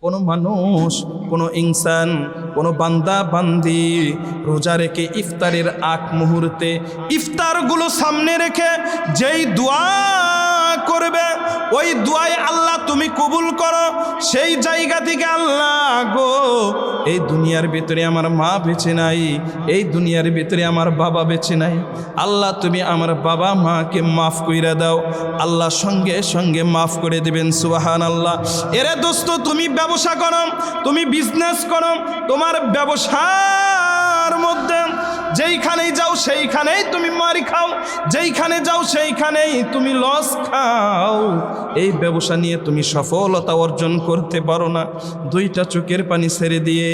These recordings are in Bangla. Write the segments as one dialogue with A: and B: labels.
A: কোনো মানুষ, কোনো ইনসান, কোনো বান্দা বান্দি রোজা রেখে ইফতারের আগ মুহূর্তে ইফতারগুলো সামনে রেখে যেই দোয়া করবে, ওই দোয়ায় আল্লাহ তুমি কবুল করো। সেই জায়গা থেকে আল্লাহ গো, এই দুনিয়ার ভিতরে আমার মা বেঁচে নাই, এই দুনিয়ার ভিতরে আমার বাবা বেঁচে নাই, আল্লাহ তুমি আমার বাবা মাকে মাফ কইরা দাও। আল্লাহ সঙ্গে সঙ্গে মাফ করে দেবেন। সুবহানাল্লাহ। এরে দোস্ত, তুমি ব্যবসা করো, তুমি বিজনেস করো, তোমার ব্যবসার মধ্যে যেইখানেই যাও সেইখানেই তুমি মারি খাও, যেইখানে যাও সেইখানেই তুমি লস খাও। এই ব্যবসা নিয়ে তুমি সফলতা অর্জন করতে পারো না। দুইটা চোখের পানি ছেড়ে দিয়ে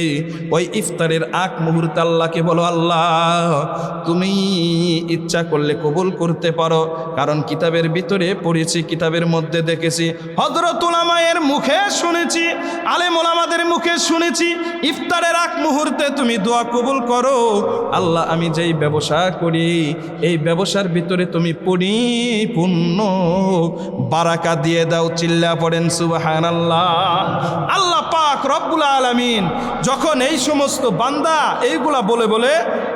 A: ওই ইফতারের আগ মুহূর্তে আল্লাহকে বলো, আল্লাহ তুমি ইচ্ছা করলে কবুল করতে পারো। কারণ কিতাবের ভিতরে পড়েছি, কিতাবের মধ্যে দেখেছি, হযরত উলামায়ের মুখে শুনেছি, আলেম ওলামাদের মুখে শুনেছি, ইফতারের আগ মুহূর্তে তুমি দোয়া কবুল করো, আল্লাহ আমি যেই ব্যবসা করি এই ব্যবসার ভিতরে তুমি পরিপূর্ণ বারাকা দিয়ে দাও। চিল্লা পড়েন সুবহানাল্লাহ। আল্লাহ পাক রব্বুল আলামিন যখন এই সমস্ত বান্দা এইগুলা বলে বলে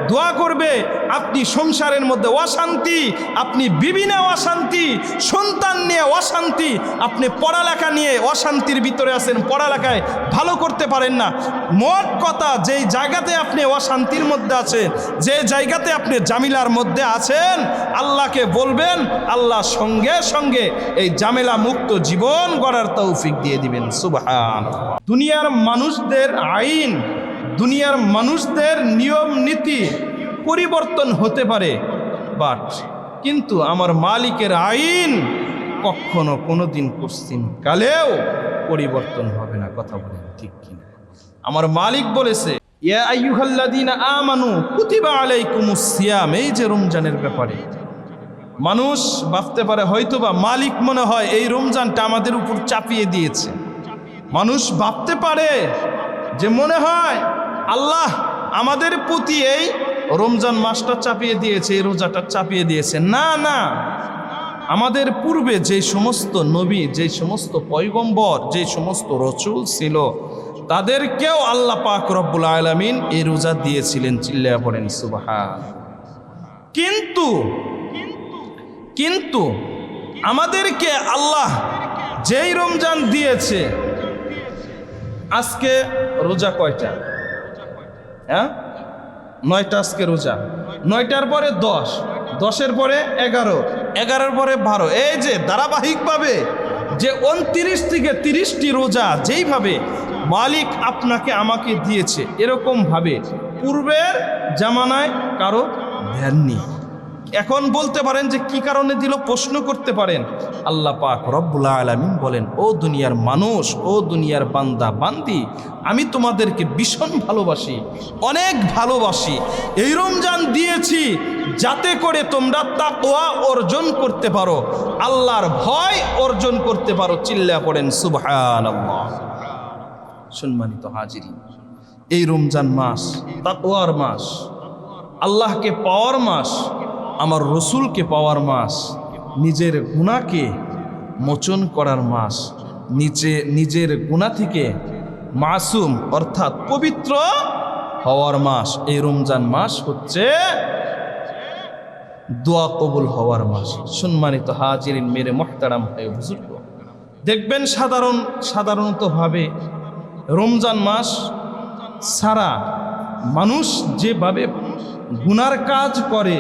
A: দোয়া করবে, আপনি সংসারের মধ্যে অশান্তি, আপনি বিবি নিয়ে অশান্তি, সন্তান নিয়ে অশান্তি, আপনি পড়ালেখা নিয়ে অশান্তির ভিতরে আছেন, পড়ালেখায় ভালো করতে পারেন না, মোট কথা যেই জায়গাতে আপনি অশান্তির মধ্যে আছেন, যে জায়গাতে আপনি জামিলার মধ্যে আছেন, আল্লাহকে বলবেন, আল্লাহ সঙ্গে সঙ্গে এই জামেলা মুক্ত জীবন গড়ার তৌফিক দিয়ে দিবেন। সুবহানাল্লাহ। দুনিয়ার মানুষদের আইন, দুনিয়ার মানুষদের নিয়ম নীতি পরিবর্তন হতে পারে, বাট কিন্তু আমার মালিকের আইন কখনো কোনোদিন পশ্চিম কালেও পরিবর্তন হবে না। কথা বলেন ঠিক কিনা? আমার মালিক বলেছে, ইয়া আইয়ুহাল্লাযীনা আমানু কুতিবা আলাইকুমুস সিয়াম। এই যে রমজানের ব্যাপারে মানুষ ভাবতে পারে হয়তোবা মালিক মনে হয় এই রমজানটা আমাদের উপর চাপিয়ে দিয়েছে। মানুষ ভাবতে পারে যে মনে হয় আল্লাহ আমাদের প্রতি এই রমজান মাসটা চাপিয়ে দিয়েছে, এই রোজাটা চাপিয়ে দিয়েছে। না না, আমাদের পূর্বে যে সমস্ত নবী, যে সমস্ত পয়গম্বর, যে সমস্ত রসূল ছিল, তাদেরকেও আল্লাহ পাক রব্বুল আলামিন এই রোজা দিয়েছিলেন। চিল্লায়া পড়েন সুবহান। কিন্তু আমাদেরকে আল্লাহ যেই রমজান দিয়েছে, আজকে রোজা কয়টা? হ্যাঁ, 9টা আজকে রোজা। 9টার পরে 10, 10-এর পরে 11, 11-এর পরে 12। এই যে ধারাবাহিকভাবে যে 29 থেকে 30টি রোজা যেইভাবে মালিক আপনাকে আমাকে দিয়েছে, এরকমভাবে পূর্বের জামানায় কারো দেননি। এখন বলতে পারেন যে কি কারণে দিল, প্রশ্ন করতে পারেন। আল্লাহ পাক রব্বুল আলামিন বলেন, ও দুনিয়ার মানুষ, ও দুনিয়ার বান্দা বান্দি, আমি তোমাদেরকে ভীষণ ভালোবাসি, অনেক ভালোবাসি। এই রমজান দিয়েছি যাতে করে তোমরা তাকওয়া অর্জন করতে পারো, আল্লাহর ভয় অর্জন করতে পারো। চিল্লা পড়েন সুবহানাল্লাহ। সম্মানিত হাজিরিন, এই রমজান মাস তাকওয়ার মাস, আল্লাহকে পাওয়ার মাস, আমার রসুলকে পাওয়ার মাস, নিজের গুনাহকে মোচন করার মাস, নিজের গুনাহ থেকে মাসুম অর্থাৎ পবিত্র হওয়ার মাস। এই রমজান মাস হচ্ছে দোয়া কবুল হওয়ার মাস। সম্মানিত হাজিরিন, মেরে মুহতারাম ভাই বুজুর্গ, দেখবেন সাধারণতভাবে রমজান মাস সারা মানুষ যেভাবে গুনার কাজ করে,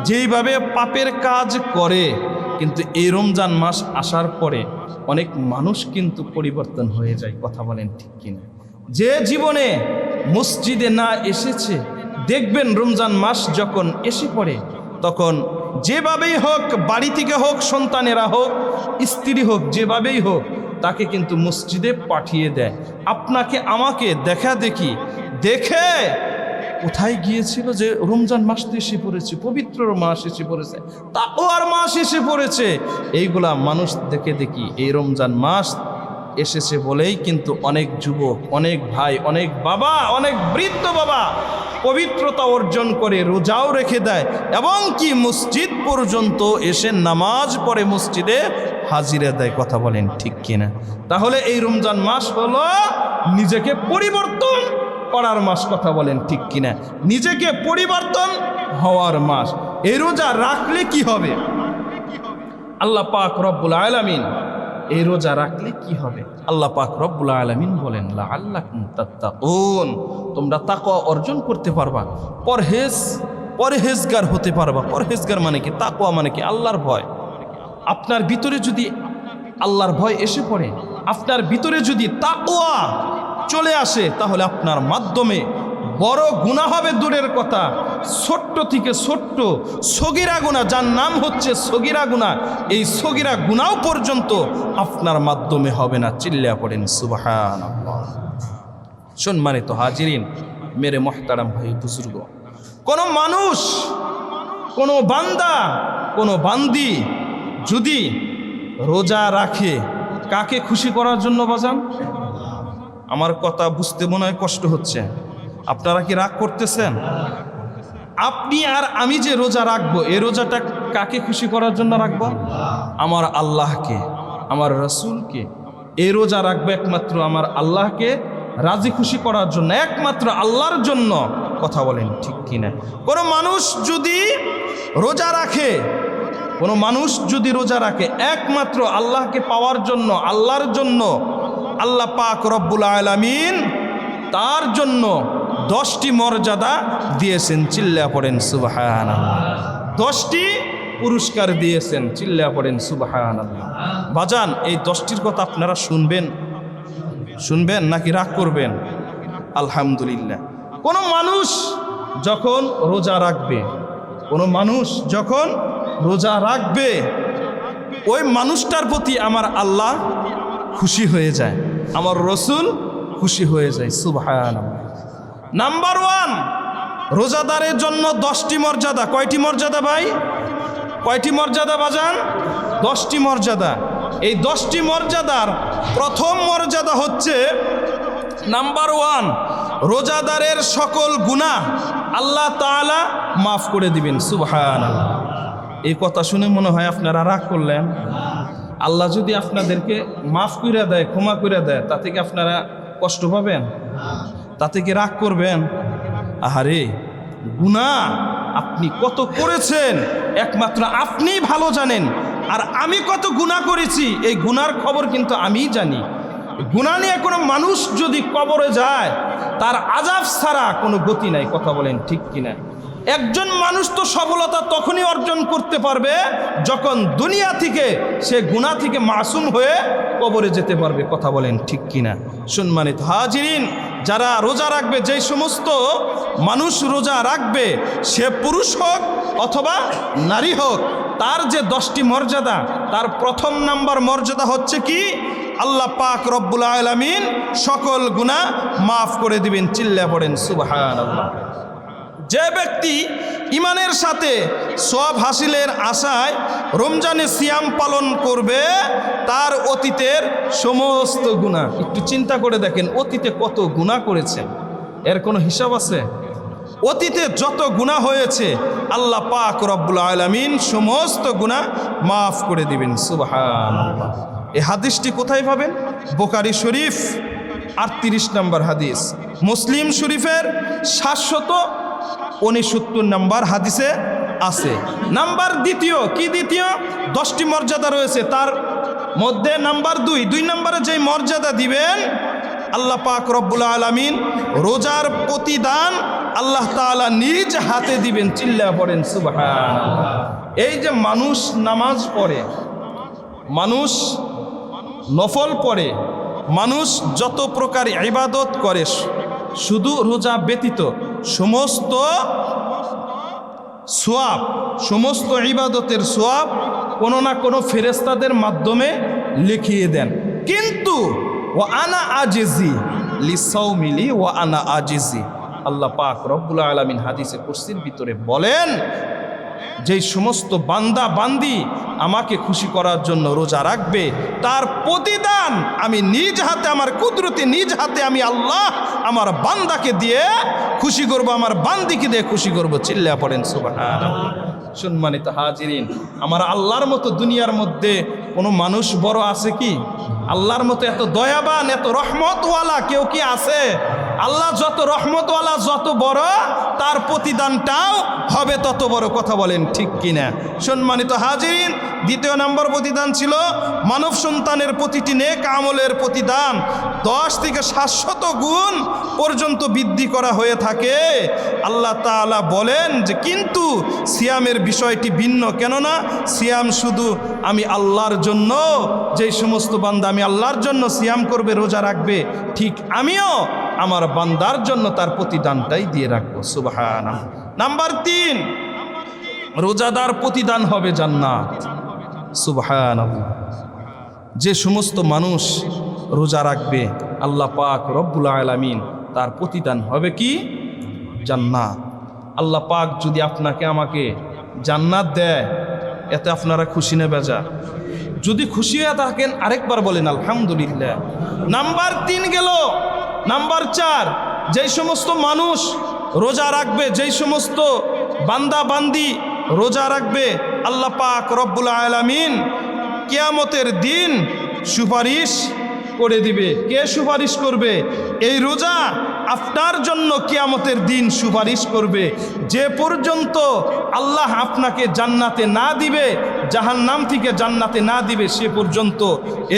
A: যেইভাবে পাপের কাজ করে, কিন্তু এই রমজান মাস আসার পরে অনেক মানুষ কিন্তু পরিবর্তন হয়ে যায়। কথা বলেন ঠিক কিনা? যে জীবনে মসজিদে না এসেছে, দেখবেন রমজান মাস যখন এসে পড়ে, তখন যেভাবেই হোক, বাড়ি থেকে হোক, সন্তানেরা হোক, স্ত্রী হোক, যেভাবেই হোক, তাকে কিন্তু মসজিদে পাঠিয়ে দেয়। আপনাকে আমাকে দেখা দেখি দেখে কোথায় গিয়েছিল যে রমজান মাস তো এসে পড়েছে, পবিত্র মাস এসে পড়েছে, তাকওয়ার মাস এসে পড়েছে, এইগুলা মানুষ দেখে দেখি এই রমজান মাস এসেছে বলেই কিন্তু অনেক যুবক, অনেক ভাই, অনেক বাবা, অনেক বৃদ্ধ বাবা পবিত্রতা অর্জন করে রোজাও রেখে দেয় এবং কি মসজিদ পর্যন্ত এসে নামাজ পড়ে মসজিদে হাজিরা দেয়। কথা বলেন ঠিক কিনা? তাহলে এই রমজান মাস হলো নিজেকে পরিবর্তন করার মাস। কথা বলেন ঠিক কিনা? নিজেকে পরিবর্তন হওয়ার মাস। এই রোজা রাখলে কি হবে? আল্লাহ পাক রব্বুল আলামিন এই রোজা রাখলে কি হবে? আল্লাহ পাক রব্বুল আলামিন বলেন লাআল্লাকুম তাত্তাকুন, তোমরা তাকওয়া অর্জন করতে পারবা, পরহেজগার হতে পারবা। পরহেজগার মানে কি? তাকওয়া মানে কি? আল্লাহর ভয়। আপনার ভিতরে যদি আল্লাহর ভয় এসে পড়ে, আপনার ভিতরে যদি তাকওয়া চলে আসে, তাহলে আপনার মাধ্যমে বড় গুনাহ হবে দূরের কথা, ছোট্ট থেকে ছোট্ট সগীরা গুনাহ, যার নাম হচ্ছে সগীরা গুনাহ, এই সগীরা গুনাহ পর্যন্ত আপনার মাধ্যমে হবে না। চিল্লা পড়েন সুবহানাল্লাহ। সম্মানিত হাজিরিন, মেরে মুহতারাম ভাই বুজুর্গ, কোনো মানুষ, কোনো বান্দা, কোনো বান্দি যদি রোজা রাখে, কাকে খুশি করার জন্য বাজান? আমার কথা বুঝতে মনে হয় কষ্ট হচ্ছে। আপনারা কি রাগ করতেছেন? আপনি আর আমি যে রোজা রাখবো, এই রোজাটা কাকে খুশি করার জন্য রাখবো? আমার আল্লাহকে, আমার রসুলকে। এই রোজা রাখবো একমাত্র আমার আল্লাহকে রাজি খুশি করার জন্য, একমাত্র আল্লাহর জন্য। কথা বলেন ঠিক কিনা? কোনো মানুষ যদি রোজা রাখে, কোনো মানুষ যদি রোজা রাখে একমাত্র আল্লাহকে পাওয়ার জন্য, আল্লাহর জন্য, আল্লাহ পাক রব্বুল আলামিন তার জন্য 10টি মর্যাদা দিয়েছেন। চিল্লা পড়েন সুবহানাল্লাহ। 10টি পুরস্কার দিয়েছেন। চিল্লা পড়েন সুবহানাল্লাহ। বাজান, এই 10টির কথা আপনারা শুনবেন নাকি রাগ করবেন? আলহামদুলিল্লাহ। কোনো মানুষ যখন রোজা রাখবে, কোনো মানুষ যখন রোজা রাখবে, ওই মানুষটার প্রতি আমার আল্লাহ খুশি হয়ে যায়, আমার রসুল খুশি হয়ে যায়। সুবহানাল্লাহ। নাম্বার 1, রোজাদারের জন্য 10টি মর্যাদা। কয়টি মর্যাদা ভাই? কয়টি মর্যাদা বাজান? 10টি মর্যাদা। এই 10টি মর্যাদার প্রথম মর্যাদা হচ্ছে নাম্বার 1, রোজাদারের সকল গুনাহ আল্লাহ তাআলা মাফ করে দিবেন। সুবহানাল্লাহ। এই কথা শুনে মনে হয় আপনারা রাগ করলেন। আল্লাহ যদি আপনাদেরকে মাফ করে দেয়, ক্ষমা করে দেয়, তাতে কি আপনারা কষ্ট পাবেন? তাতে কি রাগ করবেন? আহারে, গুনাহ আপনি কত করেছেন একমাত্র আপনিই ভালো জানেন, আর আমি কত গুনাহ করেছি এই গুনার খবর কিন্তু আমিই জানি। গুনাহ নিয়ে কোনো মানুষ যদি কবরে যায়, তার আযাব ছাড়া কোনো গতি নাই। কথা বলেন ঠিক কিনা? একজন মানুষ তো সফলতা তখনই অর্জন করতে পারবে যখন দুনিয়া থেকে সে গুনাহ থেকে মাসুম হয়ে কবরে যেতে পারবে। কথা বলেন ঠিক কিনা? সম্মানিত হাজিরিন, যারা রোজা রাখবে, যেই সমস্ত মানুষ রোজা রাখবে, সে পুরুষ হোক অথবা নারী হোক, তার যে 10টি মর্যাদা, তার প্রথম নাম্বার মর্যাদা হচ্ছে কি? আল্লাহ পাক রব্বুল আলামিন সকল গুনাহ মাফ করে দিবেন। চিল্লা পড়েন সুবহানাল্লাহ। যে ব্যক্তি ইমানের সাথে সওয়াব হাসিলের আশায় রমজানে সিয়াম পালন করবে, তার অতীতের সমস্ত গুনাহ, একটু চিন্তা করে দেখেন অতীতে কত গুনাহ করেছেন, এর কোনো হিসাব আছে? অতীতে যত গুনাহ হয়েছে আল্লাহ পাক রব্বুল আলামিন সমস্ত গুনাহ মাফ করে দিবেন। সুবহানাল্লাহ। এই হাদিসটি কোথায় পাবেন? বুখারী শরীফ 38 নম্বর হাদিস, মুসলিম শরীফের 769 নম্বর হাদিসে আছে। নাম্বার দ্বিতীয়, কি দ্বিতীয়? 10টি মর্যাদা রয়েছে, তার মধ্যে নাম্বার 2 নম্বরে যে মর্যাদা দিবেন, আল্লাহ পাক রব্বুল আলামিন রোজার প্রতিদান আল্লাহ তাআলা নিজ হাতে দিবেন। চিল্লা পড়েন সুবহানাল্লাহ। এই যে মানুষ নামাজ পড়ে, মানুষ নফল পড়ে, মানুষ যত প্রকার ইবাদত করে, শুধু রোজা ব্যতীত সমস্ত সোয়াব, সমস্ত ইবাদতের সোয়াব কোনো না কোনো ফেরেশতাদের মাধ্যমে লিখিয়ে দেন। কিন্তু ওয়া আনা আজিজি লিসাউমিলি ওয়া আনা আজিজি, আল্লাহ পাক রব্বুল আলামিন হাদিসে কুরসির ভিতরে বলেন, যেই সমস্ত বান্দা বান্দি আমাকে খুশি করার জন্য রোজা রাখবে, তার প্রতিদান আমি নিজ হাতে, আমার কুদরতে নিজ হাতে আমি আল্লাহ আমার বান্দাকে দিয়ে খুশি করব, আমার বান্দিকে দিয়ে খুশি করব। চিল্লা পড়েন সুবহানাল্লাহ। সম্মানিত হাজিরিন, আমার আল্লাহর মতো দুনিয়ার মধ্যে কোনো মানুষ বড় আছে কি? আল্লাহর মতো এত দয়াবান, এত রহমতওয়ালা কেউ কি আছে? আল্লাহ যত রহমতওয়ালা, যত বড়, তার প্রতিদানটাও হবে তত বড়। কথা বলেন ঠিক কিনা? সম্মানিত হাজিরিন, দ্বিতীয় নম্বর প্রতিদান ছিল মানব সন্তানের প্রতিটি নেক আমলের প্রতিদান 10 থেকে 700 গুণ পর্যন্ত বৃদ্ধি করা হয়ে থাকে। আল্লাহ তাআলা বলেন যে কিন্তু সিয়ামের বিষয়টি ভিন্ন। কেননা সিয়াম শুধু আমি আল্লাহর জন্য, যেই সমস্ত বান্দা আমি আল্লাহর জন্য সিয়াম করবে, রোজা রাখবে, ঠিক আমিও আমার বান্দার জন্য তার প্রতিদানটাই দিয়ে রাখবো। সুবহানাল্লাহ। নাম্বার 3, রোজাদার প্রতিদান হবে জান্নাত। সুবহানাল্লাহ। যে সমস্ত মানুষ রোজা রাখবে, আল্লাহ পাক রব্বুল আলামিন তার প্রতিদান হবে কি? জান্নাত। আল্লাহ পাক যদি আপনাকে আমাকে জান্নাত দেয়, এতে আপনারা খুশি না বেজার? যদি খুশি হয়ে থাকেন আরেকবার বলেন আলহামদুলিল্লাহ। নাম্বার 3 গেল। নাম্বার 4, যেই সমস্ত মানুষ রোজা রাখবে, যেই সমস্ত বান্দা বান্দি রোজা রাখবে, আল্লাহ পাক রব্বুল আলামিন কিয়ামতের দিন সুপারিশ করে দিবে। কে সুপারিশ করবে? এই রোজা আপনার জন্য কিয়ামতের দিন সুপারিশ করবে। যে পর্যন্ত আল্লাহ আপনাকে জান্নাতে না দিবে, জাহান্নাম থেকে জান্নাতে না দিবে, সে পর্যন্ত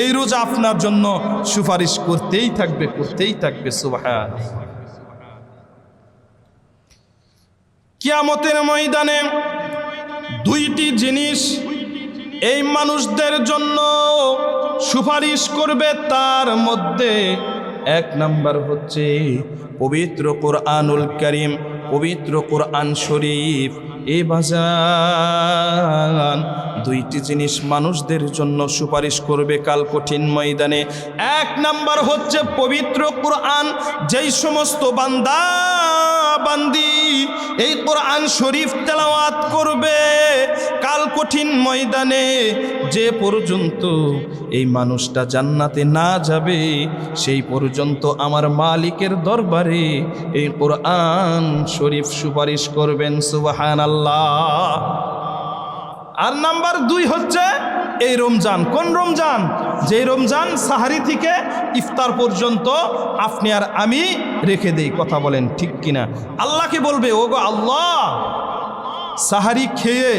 A: এই রোজা আপনার জন্য সুপারিশ করতেই থাকবে, করতেই থাকবে। সুবহানাল্লাহ। কিয়ামতের ময়দানে 2টি জিনিস এই মানুষদের জন্য সুপারিশ করবে। তার মধ্যে 1 নাম্বার হচ্ছে পবিত্র কোরআনুল কারীম, পবিত্র কোরআন শরীফ। এই বাজান 2টি জিনিস মানুষদের জন্য সুপারিশ করবে কাল কঠিন ময়দানে। 1 নাম্বার হচ্ছে পবিত্র কোরআন। যেই সমস্ত বান্দা বান্দি এই কোরআন শরীফ তেলাওয়াত করবে কাল কঠিন ময়দানে, যে পর্যন্ত এই মানুষটা জান্নাতে না যাবে, সেই পর্যন্ত আমার মালিকের দরবারে এই কোরআন শরীফ সুপারিশ করবেন। সুবহানাল্লাহ। আর নাম্বার 2 হচ্ছে এই রমজান। কোন রমজান? যে রমজান সাহারি থেকে ইফতার পর্যন্ত আপনি আর আমি রেখে দেই। কথা বলেন ঠিক কিনা? আল্লাহকে বলবে, ওগো আল্লাহ, সাহারি খেয়ে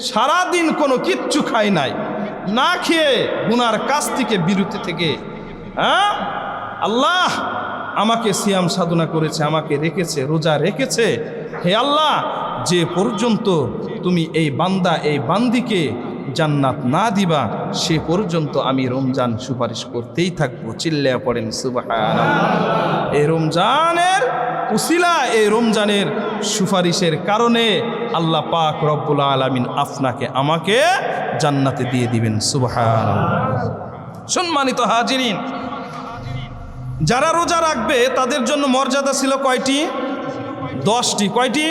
A: সারাদিন কোনো কিচ্ছু খাই নাই, না খেয়ে গুনার কাছ থেকে বিরতি থেকে, হ্যাঁ আল্লাহ আমাকে সিয়াম সাধনা করেছে, আমাকে রেখেছে, রোজা রেখেছে। হে আল্লাহ, যে পর্যন্ত তুমি এই বান্দা এই বান্দিকে জান্নাত না দিবা, সে পর্যন্ত আমি রমজান সুপারিশ করতেই থাকবো। চিল্লায়া পড়েন সুবহানাল্লাহ। এই রমজানের উসিলা, এই রমজানের সুপারিশের কারণে আল্লাহ পাক রব্বুল আলামিন আপনাকে আমাকে জান্নাতে দিয়ে দিবেন। সুবহানাল্লাহ। সম্মানিত হাজিরিন, যারা রোজা রাখবে তাদের জন্য মর্যাদা ছিল কয়টি? 10টি। কয়টি?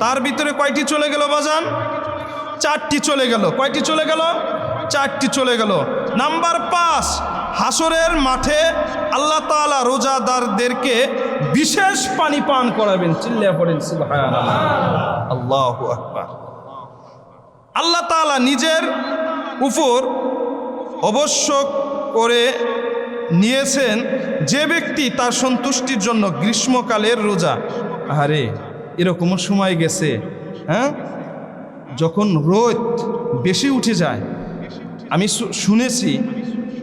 A: তার ভিতরে কয়টি চলে গেল বাজান? 4টি চলে গেল। কয়টি চলে গেল? 4টি চলে গেল। নাম্বার 5, হাসরের মাঠে আল্লাহ তাআলা রোজাদারদেরকে বিশেষ পানি পান করাবেন। চিল্লায়া পড়েন সুবহানাল্লাহ। আল্লাহু আকবার। আল্লাহ তাআলা নিজের উপর অবশ্য করে নিয়েছেন যে ব্যক্তি তার সন্তুষ্টির জন্য গ্রীষ্মকালের রোজা। আরে এরকমও সময় গেছে, হ্যাঁ, যখন রোদ বেশি উঠে যায়। আমি শুনেছি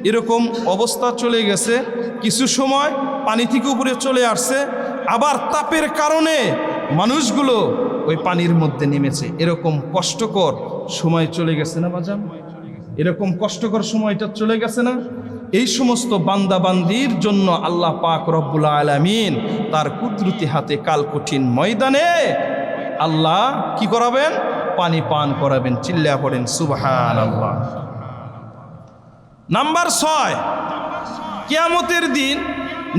A: এরকম অবস্থা চলে গেছে, কিছু সময় পানি থেকে উপরে চলে আসছে, আবার তাপের কারণে মানুষগুলো ওই পানির মধ্যে নেমেছে। এরকম কষ্টকর সময় চলে গেছে না বাজান? এরকম কষ্টকর সময়টা চলে গেছে না? এই সমস্ত বান্দাবান্দির জন্য আল্লাহ পাক রব্বুল আলামিন তার কুদরতি হাতে কাল কঠিন ময়দানে আল্লাহ কি করাবেন? পানি পান করাবেন। চিল্লা পড়েন সুবহানাল্লাহ। নাম্বার 6, কিয়ামতের দিন।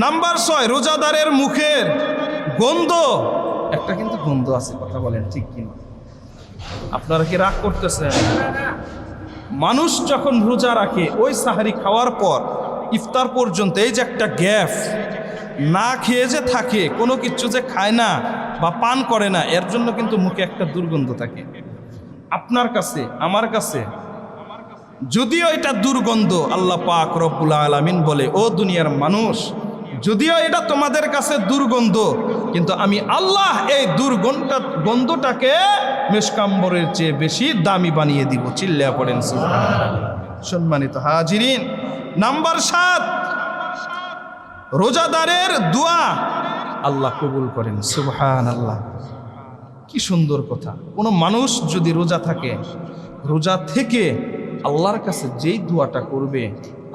A: নাম্বার 6, রোজাদারের মুখের গন্ধ। একটা কিন্তু গন্ধ আছে, কথা বলেন ঠিক কিনা? আপনারা কি রাগ করতেছেন? মানুষ যখন রোজা রাখে, ওই সাহারি খাওয়ার পর ইফতার পর্যন্ত এই যে একটা গ্যাপ, না খেয়ে যে থাকে, কোনো কিছু যে খায় না, বা পান করে না, এর জন্য কিন্তু মুখে একটা দুর্গন্ধ থাকে। আপনার কাছে আমার কাছে যদিও এটা দুর্গন্ধ, আল্লাহ পাক রব্বুল আলামিন বলে, ও দুনিয়ার মানুষ, যদিও এটা তোমাদের কাছে দুর্গন্ধ, কিন্তু আমি আল্লাহ এই গন্ধটাকে মেশকাম্বরের চেয়ে বেশি দামি বানিয়ে দিব। চিল্লায়া পড়েন সুবহানাল্লাহ। সম্মানিত হাজিরিন, নাম্বার 7, রোজাদারের দোয়া আল্লাহ কবুল করেন। সুবহানাল্লাহ, কি সুন্দর কথা। কোনো মানুষ যদি রোজা থাকে, রোজা থেকে আল্লাহর কাছে যেই দোয়াটা করবে,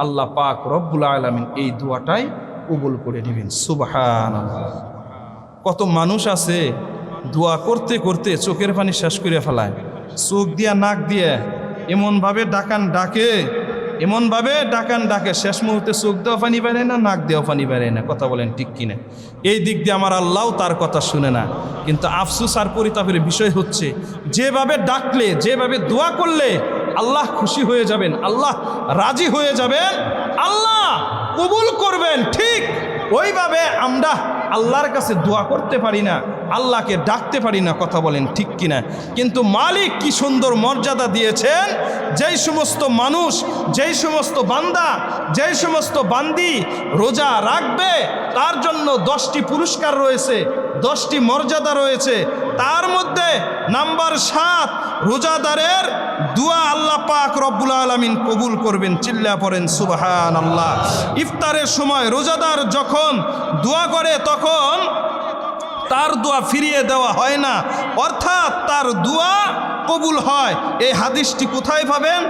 A: আল্লাহ পাক রব্বুল আলামিন এই দোয়াটাই কবুল করে নেবেন। সুবহানাল্লাহ। কত মানুষ আছে দোয়া করতে করতে চোখের পানি শেষ করে ফেলায়, চোখ দিয়া নাক দিয়ে এমনভাবে ডাকান ডাকে, শেষ মুহূর্তে চোখ দেওয়া পানি বেড়ে না, নাক দেওয়া পানি বেড়ে না। কথা বলেন ঠিক কিনা? এই দিক দিয়ে আমার আল্লাহও তার কথা শুনে না। কিন্তু আফসোস আর পরিতাপের বিষয় হচ্ছে, যেভাবে ডাকলে, যেভাবে দোয়া করলে আল্লাহ খুশি হয়ে যাবেন, আল্লাহ রাজি হয়ে যাবেন, আল্লাহ কবুল করবেন, ঠিক ওইভাবে আমরা আল্লাহর কাছে দোয়া করতে পারি না, আল্লাহকে ডাকতে পারি না। কথা বলেন ঠিক কিনা? কিন্তু মালিক কি সুন্দর মর্যাদা দিয়েছেন, যেই সমস্ত মানুষ, যেই সমস্ত বান্দা, যেই সমস্ত বান্দি রোজা রাখবে, তার জন্য 10টি পুরস্কার রয়েছে, 10টি মর্যাদা রয়েছে। তার মধ্যে নাম্বার 7, রোজাদারের দোয়া আল্লাহ পাক রব্বুল আলামিন কবুল করবেন। চিল্লা পড়েন সুবহানাল্লাহ। ইফতারের সময় রোজাদার যখন দোয়া করে, তখন তার দোয়া ফিরিয়ে দেওয়া হয় না, অর্থাৎ তার দোয়া কবুল হয়। এই হাদিসটি কোথায় পাবেন?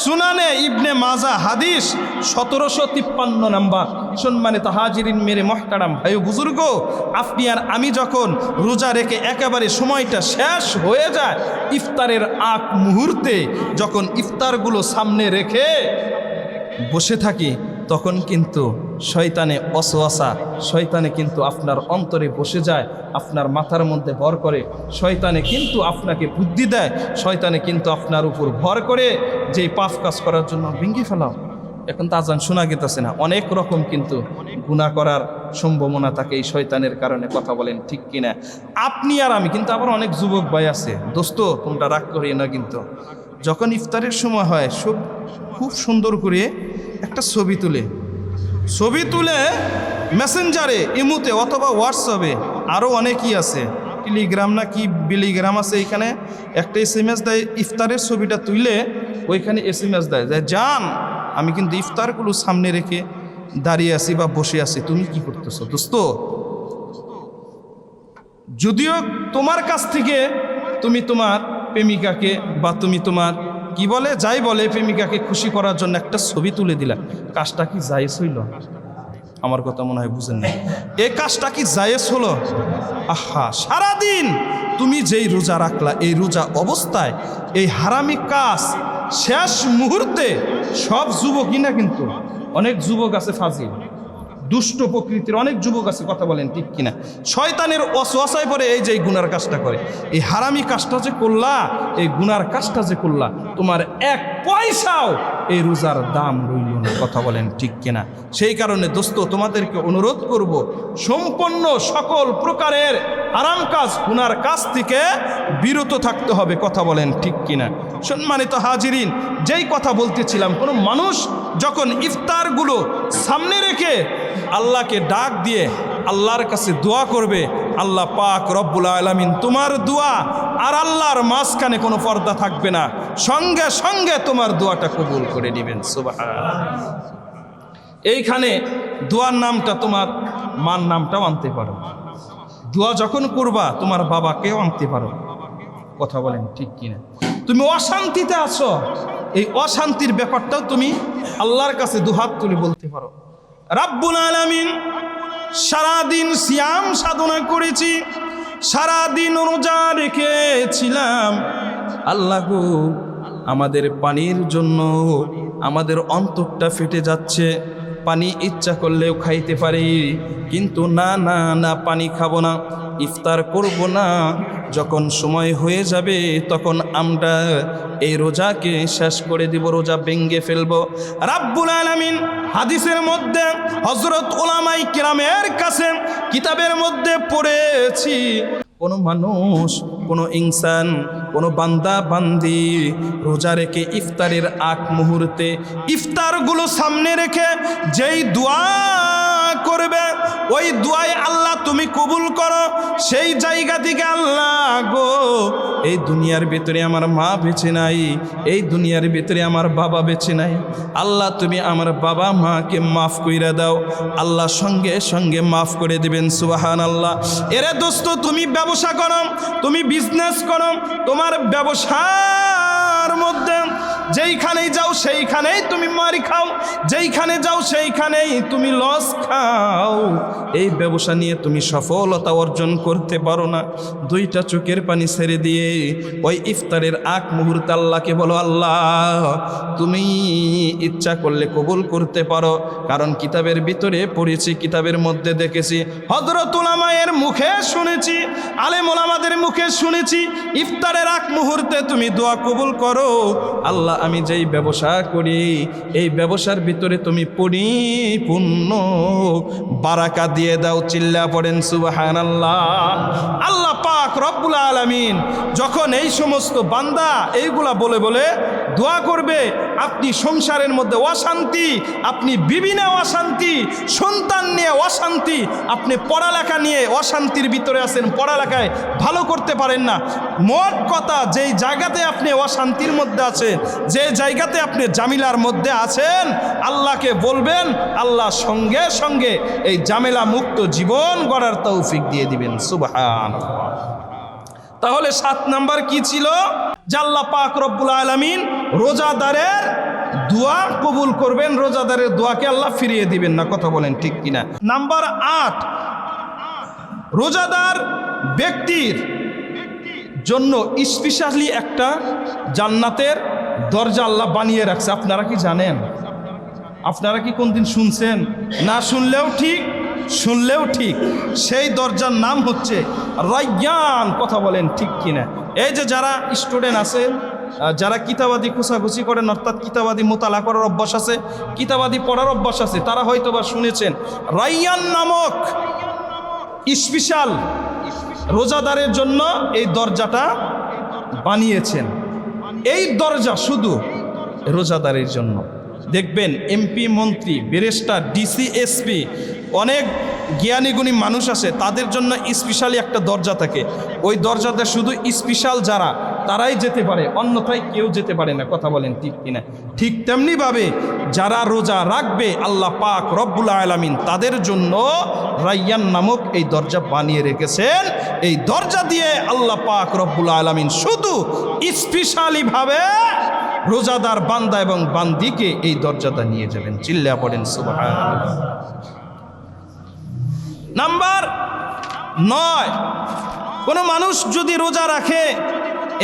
A: সুনানে ইবনে মাজা হাদিস 1753 নাম্বার। সম্মানিত হাজিরিন, মেরে মহতারাম ভাই বুজুর্গ, আপনি আর আমি যখন রোজা রেখে একেবারে সময়টা শেষ হয়ে যায়, ইফতারের আগ মুহূর্তে যখন ইফতারগুলো সামনে রেখে বসে থাকি, তখন কিন্তু শয়তানে ওয়াসওয়াসা, শয়তানে কিন্তু আপনার অন্তরে বসে যায়, আপনার মাথার মধ্যে ভর করে, শয়তানে কিন্তু আপনাকে বুদ্ধি দেয়, শয়তানে কিন্তু আপনার উপর ভর করে যে পাপ কাজ করার জন্য ভেঙে ফেলাও। এখন তো আজান শোনা গেতেছে না, অনেক রকম কিন্তু গুনাহ করার সম্ভাবনা থাকে এই শয়তানের কারণে। কথা বলেন ঠিক কিনা? আপনি আর আমি, কিন্তু আবার অনেক যুবক ভাই আছে, দোস্ত তোমরা রাগ করিয়ে না, কিন্তু যখন ইফতারের সময় হয় খুব সুন্দর করে একটা ছবি তুলে মেসেঞ্জারে, ইমুতে অথবা হোয়াটসঅ্যাপে, আরও অনেকই আছে, টেলিগ্রাম না কি বিলিগ্রাম আছে, এখানে একটা SMS দেয়, ইফতারের ছবিটা তুলে ওইখানে SMS দেয় যে যান, আমি কিন্তু ইফতারগুলো সামনে রেখে দাঁড়িয়ে আছি বা বসে আছি, তুমি কি করতেছো দোস্ত? যদিও তোমার কাছ থেকে তুমি তোমার প্রেমিকাকে বা তুমি তোমার কি বলে যাই বলে প্রেমিকাকে খুশি করার জন্য একটা ছবি তুলে দিলা, কাজটা কি জায়েজ হইল? আমার কথা মনে হয় বুঝেন না। এই কাজটা কি জায়েজ হলো? আহা, সারাদিন তুমি যেই রোজা রাখলা, এই রোজা অবস্থায় এই হারামি কাজ শেষ মুহূর্তে, সব যুবকই না, কিন্তু অনেক যুবক আছে ফাজিল, দুষ্ট প্রকৃতির অনেক যুবক আছে। কথা বলেন ঠিক কিনা? শয়তানের ওয়াসওয়াসায় পড়ে এই যে গুনার কাজটা করে, এই হারামি কাজটা যে করলা, এই গুনার কাজটা যে করলা, তোমার 1 পয়সাও এই রোজার দাম রইল না। কথা বলেন ঠিক কিনা? সেই কারণে দোস্ত, তোমাদেরকে অনুরোধ করব, সম্পূর্ণ সকল প্রকারের হারাম কাজ, গুনার কাজ থেকে বিরত থাকতে হবে। কথা বলেন ঠিক কিনা? সম্মানিত হাজিরিন, যেই কথা বলতেছিলাম, কোনো মানুষ যখন ইফতারগুলো সামনে রেখে আল্লাহকে ডাক দিয়ে আল্লাহর কাছে দোয়া করবে, আল্লাহ পাক রব্বুল আলামিন তোমার দোয়া আর আল্লাহর মাঝখানে কোনো পর্দা থাকবে না, সঙ্গে সঙ্গে তোমার দোয়াটা কবুল করে নেবেন। সুবহানাল্লাহ। এইখানে দোয়ার নামটা, তোমার মার নামটাও আনতে পারো, দোয়া যখন করবা তোমার বাবাকেও আনতে পারো। কথা বলেন ঠিক কিনা? তুমি অশান্তিতে আছো, এই অশান্তির ব্যাপারটাও তুমি আল্লাহর কাছে দুহাত তুলে বলতে পারো, রাব্বুল আলামিন, সারাদিন সিয়াম সাধনা করেছি, সারাদিন রোজা রেখেছিলাম, আল্লাহ গো, আমাদের পানির জন্য আমাদের অন্তরটা ফেটে যাচ্ছে, পানি ইচ্ছা করলেও খাইতে পারি, কিন্তু না পানি খাবো না, ইফতার করব না, যখন সময় হয়ে যাবে তখন আমরা এই রোজাকে শেষ করে দিব, রোজা ভেঙ্গে ফেলবো। রাব্বুল আলামিন হাদিসের মধ্যে, হযরত উলামায়ে কিরামের কাছে কিতাবের মধ্যে পড়েছি, কোনো মানুষ, কোনো ইনসান, কোনো বান্দা বান্দি রোজা রেখে ইফতারের আগ মুহূর্তে ইফতারগুলো সামনে রেখে যেই দোয়া করবে, ওই দোয়ায় আল্লাহ তুমি কবুল করো। সেই জায়গা থেকে আল্লাহ গো, এই দুনিয়ার ভিতরে আমার মা বেঁচে নাই, এই দুনিয়ার ভিতরে আমার বাবা বেঁচে নাই, আল্লাহ তুমি আমার বাবা মাকে মাফ কইরা দাও। আল্লাহ সঙ্গে সঙ্গে মাফ করে দিবেন। সুবহানাল্লাহ। এরে দোস্ত, তুমি ব্যবসা করো, তুমি বিজনেস করো, তোমার ব্যবসার মধ্যে যেইখানেই যাও সেইখানেই তুমি মারি খাও, যেইখানে যাও সেইখানেই তুমি লস খাও। এই ব্যবসা নিয়ে তুমি সফলতা অর্জন করতে পারো না। দুইটা চোখের পানি ছেড়ে দিয়ে ওই ইফতারের আগ মুহূর্তে আল্লাহকে বলো, আল্লাহ তুমি ইচ্ছা করলে কবুল করতে পারো। কারণ কিতাবের ভিতরে পড়েছি, কিতাবের মধ্যে দেখেছি, হযরত উলামায়ের মুখে শুনেছি, আলেম ওলামাদের মুখে শুনেছি, ইফতারের আগ মুহূর্তে তুমি দোয়া কবুল করো, আল্লাহ আমি যেই ব্যবসা করি এই ব্যবসার ভিতরে তুমি পরিপূর্ণ বারাকা দিয়ে দাও। চিল্লা পড়েন সুবহানাল্লাহ। আল্লাহ পাক রব্বুল আলামিন যখন এই সমস্ত বান্দা এইগুলা বলে বলে দোয়া করবে, আপনি সংসারের মধ্যে অশান্তি, আপনি বিবি নিয়ে অশান্তি, সন্তান নিয়ে অশান্তি, আপনি পড়ালেখা নিয়ে অশান্তির ভিতরে আছেন, পড়ালেখায় ভালো করতে পারেন না, মোট কথা যেই জায়গাতে আপনি অশান্তির মধ্যে আছেন, যে জায়গাতে আপনি জামিলার মধ্যে আছেন, আল্লাহকে বলবেন, আল্লাহ সঙ্গে সঙ্গে এই জামেলা মুক্ত জীবন গড়ার তৌফিক দিয়ে দিবেন। সুবহানাল্লাহ। তাহলে 7 নাম্বার কি ছিল? যে আল্লাহ পাক রব্বুল আলামিন রোজাদারের দোয়া কবুল করবেন, রোজাদারের দোয়াকে আল্লাহ ফিরিয়ে দিবেন না। কথা বলেন ঠিক কিনা? নাম্বার 8, রোজাদার ব্যক্তির জন্য স্পেশালি একটা জান্নাতের দরজা আল্লাহ বানিয়ে রাখছে। আপনারা কি জানেন? আপনারা কি কোনদিন শুনছেন? না শুনলেও ঠিক, শুনলেও ঠিক। সেই দরজার নাম হচ্ছে রায়্যান। কথা বলেন ঠিক কিনা? এই যে যারা স্টুডেন্ট আছে, যারা কিতাবাদি খুঁচাখুচি করেন, অর্থাৎ কিতাবাদি মোতালা করার অভ্যাস আছে, কিতাবাদি পড়ার অভ্যাস আছে, তারা হয়তো বা শুনেছেন রায়্যান নামক স্পেশাল রোজাদারের জন্য এই দরজাটা বানিয়েছেন। এই দরজা শুধু রোজাদারের জন্য। দেখবেন এমপি, মন্ত্রী, ব্যারিস্টার, ডিসি, এসপি, অনেক জ্ঞানীগুণী মানুষ আছে, তাদের জন্য স্পেশালি একটা দরজা থাকে। ওই দরজাতে শুধু স্পেশাল যারা, তারাই যেতে পারে, অন্যথায় কেউ যেতে পারে না। কথা বলেন ঠিক কিনা? ঠিক তেমনিভাবে যারা রোজা রাখবে আল্লাহ পাক রব্বুল আলামিন তাদের জন্য রায়্যান নামক এই দরজা বানিয়ে রেখেছেন। এই দরজা দিয়ে আল্লাহ পাক রব্বুল আলামিন শুধু স্পেশালিভাবে রোজাদার বান্দা এবং বান্দিকে এই দরজাটা নিয়ে যাবেন। চিল্লা পড়েন সুবহানাল্লাহ। নাম্বার 9, কোনো মানুষ যদি রোজা রাখে,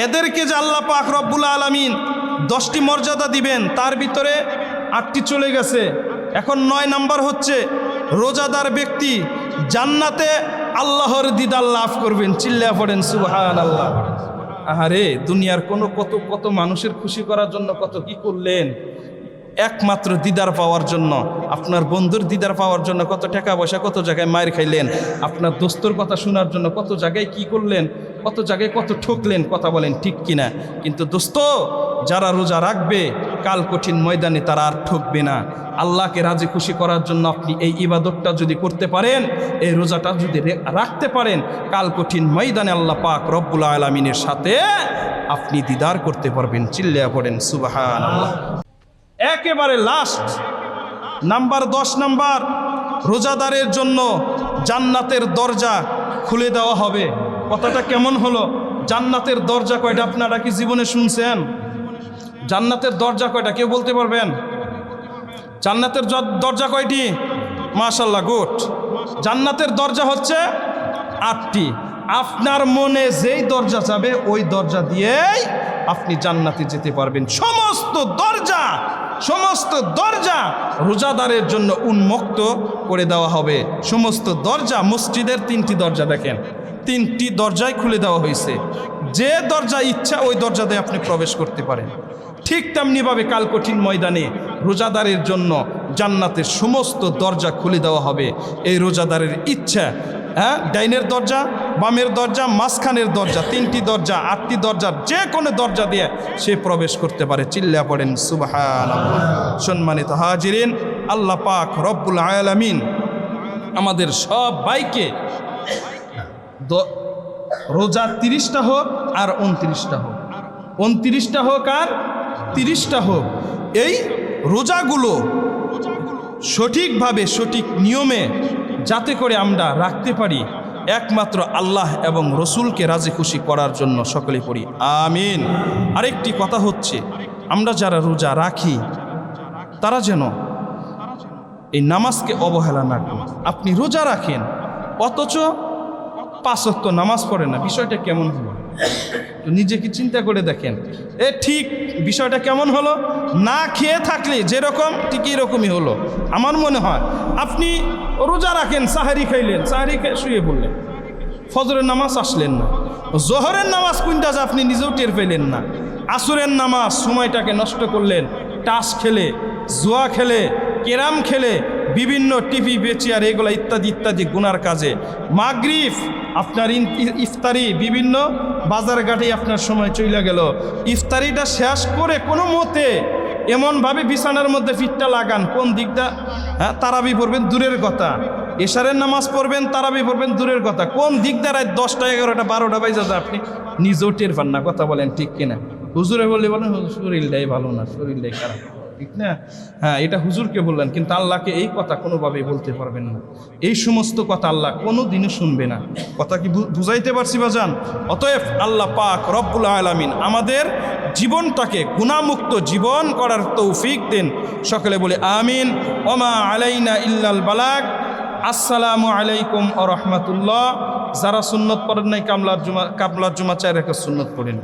A: এদেরকে যে আল্লাহ পাক রব্বুল আলামিন 10টি মর্যাদা দিবেন, তার ভিতরে 8টি চলে গেছে। এখন 9 নাম্বার হচ্ছে রোজাদার ব্যক্তি জান্নাতে আল্লাহর দিদার লাভ করবেন। চিল্লা পড়েন সুবহানাল্লাহ। আহারে, দুনিয়ার কত মানুষের খুশি করার জন্য কত কি করলেন, একমাত্র দিদার পাওয়ার জন্য, আপনার বন্ধুর দিদার পাওয়ার জন্য কত টাকা পয়সা, কত জায়গায় মায়ের খাইলেন, আপনার দোস্তর কথা শোনার জন্য কত জায়গায় কি করলেন, কত জায়গায় কত ঠকলেন। কথা বলেন ঠিক কিনা? কিন্তু দোস্ত, যারা রোজা রাখবে কাল কঠিন ময়দানে তারা আর ঠকবে না। আল্লাহকে রাজি খুশি করার জন্য আপনি এই ইবাদতটা যদি করতে পারেন, এই রোজাটা যদি রাখতে পারেন, কাল কঠিন ময়দানে আল্লাহ পাক রব্বুল আলামিনের সাথে আপনি দিদার করতে পারবেন। চিল্লায়া পড়েন সুবহানাল্লাহ। একেবারে লাস্ট নাম্বার 10 নাম্বার, রোজাদারের জন্য জান্নাতের দরজা খুলে দেওয়া হবে। কথাটা কেমন হলো? জান্নাতের দরজা কয়টা আপনারা কি জীবনে শুনছেন? জান্নাতের দরজা কয়টা কেউ বলতে পারবেন? জান্নাতের দরজা কয়টি? মাশাআল্লাহ, গুড। জান্নাতের দরজা হচ্ছে 8টি। আপনার মনে যেই দরজা যাবে ওই দরজা দিয়েই আপনি জান্নাতে যেতে পারবেন। সমস্ত দরজা রোজাদারের জন্য উন্মুক্ত করে দেওয়া হবে। সমস্ত দরজা, মসজিদের 3টি দরজা দেখেন, 3টি দরজায় খুলে দেওয়া হয়েছে। যে দরজা ইচ্ছা ওই দরজা দিয়ে আপনি প্রবেশ করতে পারেন। ঠিক তেমনিভাবে কাল কঠিন ময়দানে রোজাদারের জন্য জান্নাতের সমস্ত দরজা খুলে দেওয়া হবে। এই রোজাদারের ইচ্ছা হ্যাঁ, ডাইনের দরজা, বামের দরজা, মাঝখানের দরজা, 3টি দরজা, 8টি দরজার যে কোনো দরজা দিয়ে সে প্রবেশ করতে পারে। চিল্লা পড়েন সুবহানাল্লাহ। সম্মানিত হাজিরিন, আল্লাহ পাক রব্বুল আলামিন আমাদের সব ভাইকে রোজা 30টা হোক আর 29টা হোক, 29টা হোক আর 30টা হোক, এই রোজাগুলো সঠিকভাবে সঠিক নিয়মে যাতে করে আমরা রাখতে পারি, একমাত্র আল্লাহ এবং রসুলকে রাজি খুশি করার জন্য সকলে পড়ি আমিন। আরেকটি কথা হচ্ছে, আমরা যারা রোজা রাখি তারা যেন এই নামাজকে অবহেলা না করি। আপনি রোজা রাখেন অথচ 5 ওয়াক্ত নামাজ পড়েন না, বিষয়টা কেমন হলো? নিজেকে চিন্তা করে দেখেন, ঠিক বিষয়টা কেমন হলো? না খেয়ে থাকলে যেরকম ঠিক এরকমই হলো। আমার মনে হয় আপনি রোজা রাখেন, সাহারি খাইলেন, সাহারি খেয়ে শুয়ে পড়লেন, ফজরের নামাজ আসলেন না, জোহরের নামাজ কোনটা যে আপনি নিজেও টের পেলেন না, আসরের নামাজ সময়টাকে নষ্ট করলেন টাস খেলে, জুয়া খেলে, ক্যারাম খেলে, বিভিন্ন টিভি বেচিয়ার এগুলো ইত্যাদি ইত্যাদি গুনার কাজে, মাগরিব আপনার ইফতারি বিভিন্ন বাজার ঘাটে আপনার সময় চলে গেল, ইফতারিটা শেষ করে কোনো মতে এমনভাবে বিছানার মধ্যে ফিটটা লাগান, কোন দিকটা? হ্যাঁ, তারাবি পড়বেন দূরের কথা, এশারের নামাজ পড়বেন, তারাবি পড়বেন দূরের কথা, কোন দিকটা রাত 10টা 11টা 12টা বাজে যাতে আপনি নিজেও টের পান না। কথা বলেন ঠিক কিনা? হুজুরে বললে বলেন শরীরটাই ভালো না, শরীরটাই খারাপ, ঠিক না? হ্যাঁ, এটা হুজুরকে বললেন, কিন্তু আল্লাহকে এই কথা কোনোভাবেই বলতে পারবেন না। এই সমস্ত কথা আল্লাহ কোনো দিনও শুনবে না। কথা কি বুঝাইতে পারছি বাজান? অতএব আল্লাহ পাক রব্বুল আলামিন আমাদের জীবনটাকে গুনাহমুক্ত জীবন করার তৌফিক দেন। সকলে বলে আমিন। ওমা আলাইনা ইল্লাল বালাগ। আসসালামু আলাইকুম ওয়া রাহমাতুল্লাহ। যারা সুন্নত পড়েন নাই কামলার জুমা 4 রাকাত সুন্নত পড়েন।